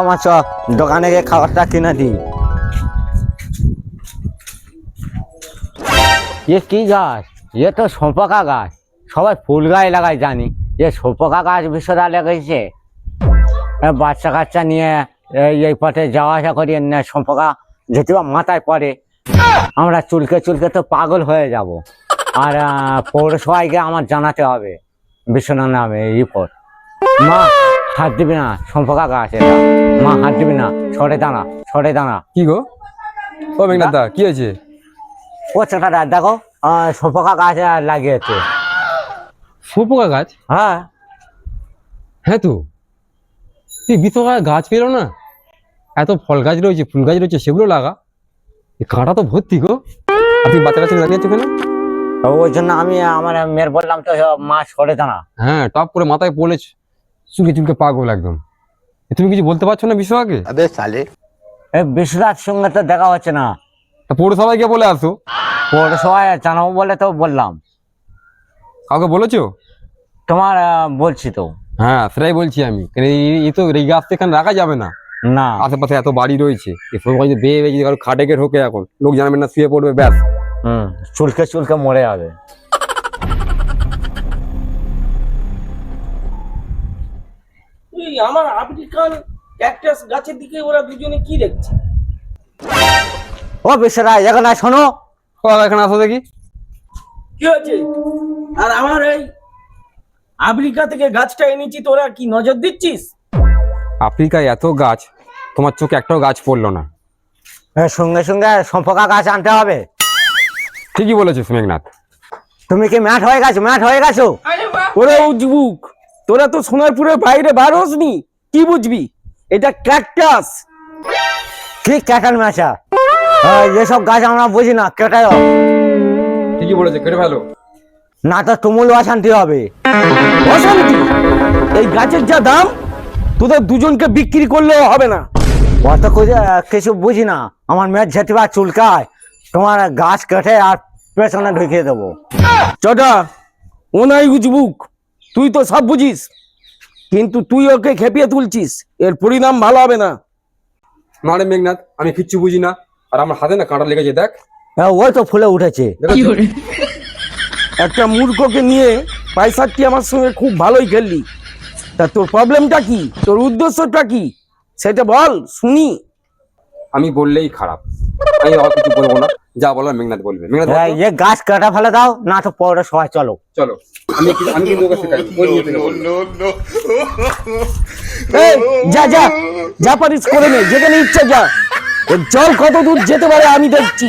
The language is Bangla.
মা চ, দোকানে গিয়ে খাবারটা কিনে দিই। এ কি গাছ? এ তো সপকা গাছ। সবাই ফুল গাছ লাগায় জানি, এ সপকা গাছ বিশ্বদা লেগেছে। বাচ্চা কাচ্চা নিয়ে এই পথে যাওয়া আসা করি, সপকা যেতে মাথায় পড়ে, আমরা চুলকে চুলকে তো পাগল হয়ে যাব। আর পৌরসভায় আমার জানাতে হবে বিশ্বনাথ নামে রিপোর্ট। মা হাত দিবি না, সম্পর্কা গাছ এটা। মা হাত দিবি না, সরে দাঁড়া, সরে দাঁড়া। কি গো ও মেঘনাথ দা, কি হয়েছে? ও ছোটাটা দেখো, সম্পর্কা গাছ লাগিয়েছে। শুয়োপোকা গাছ? হ্যাঁ হ্যাঁ তো তুই বিশ্বকা গাছ পেলো না, এত ফল গাছ রয়েছে, ফুল গাছ রয়েছে, সেগুলো লাগা। এই কাঁটা তো ভর্তি গো। আর তুই বাচ্চা কাছে লাগিয়েছো কেন? ওই জন্য আমি আমার মেয়ের বললাম তো, মা সরে দাঁড়া। হ্যাঁ, টপ করে মাথায় পড়ে চুলকে চুলকে পাগল একদম। তুমি কিছু বলতে পারছো না বিশ্বকাকে? এই বিশ্বনাথ সঙ্গে তো দেখা হচ্ছে না। তা পৌরসভায় গিয়ে বলে আসো। পৌরসভায় জানাবো বলে তো বললাম। কাউকে বলেছো? তোমার বলছি তো। হ্যাঁ, সেটাই বলছি আমি। এই তো এই গাছ এখানে রাখা যাবে না। না, আশেপাশে এত বাড়ি রয়েছে, বেয়ে বেয়ে যদি কারো খাটে গিয়ে ঢোকে, এখন লোক জানবে না, শুয়ে পড়বে, ব্যাস। চুলকে চুলকে মরে যাবে। আমার আফ্রিকান ক্যাকটাস গাছের দিকে ওরা দুজনে কি দেখছে? ও বিশ্বরাজ, এখন শোনো। ও এখানে আসো দেখি। কি হয়েছে? আর আমার এই আফ্রিকা থেকে গাছটা এনেছি, তোরা কি নজর দিচ্ছিস? আফ্রিকায় এত গাছ, তোমার চোখে একটাও গাছ পড়লো না। সঙ্গে সঙ্গে সম্পর্কা গাছ আনতে হবে। ঠিকই বলেছো মেঘনাথ। তুমি কি ম্যাট হয়ে গেছো, ম্যাট হয়ে গেছো? ওরে উজবুক, তোরা তো সোনারপুরের বাইরে বার হসনি, কি বুঝবি? এটা ক্যাকটাস। ঠিক ক্যাটাল ম্যাচা, এসব গাছ আমরা বুঝি না, কেটাই হোক। ঠিকই বলেছো, কেটে ফেলো। না তো তুমুল অশান্তি হবে। অশান্তি? এই গাছের যা দাম, তোদের দুজনকে বিক্রি করলেও হবে না। অত কিছু বুঝি না, আমার মেয়ের ঝেটিবা চুলকায়, তোমার গাছ কেটে আর পেছনে ঢুকিয়ে দেবো। চটা, ও নাই উজবুক, তুই তো সব বুঝিস, কিন্তু তুই ওকে খেপিয়ে তুলছিস, এর পরিণাম ভালো হবে না। না রে মেঘনাথ, আমি কিচ্ছু বুঝি না, আর আমার হাতে না কাঁটা লেগেছে, দেখ। ওই তো ফুলে উঠেছে। একটা মূর্খকে নিয়ে পয়সাটি আমার সঙ্গে খুব ভালোই খেললি, তা তোর প্রবলেমটা কি, তোর উদ্দেশ্যটা কি সেটা বল শুনি। আমি বললেই খারাপ, আমি আর কিছু বলবো না, যা বলার মেঘনাথ বলবে। মেঘনাথ বল তো। এ গাছ কাটা ফেলে দাও, না তো পরে সবাই চলো। চলো, আমি কিন্তু ওকে শেখাই। এই, যা যা যা পারিস করে নে, যেখানে ইচ্ছা যা। এর জল কত দূর যেতে পারে আমি দেখছি।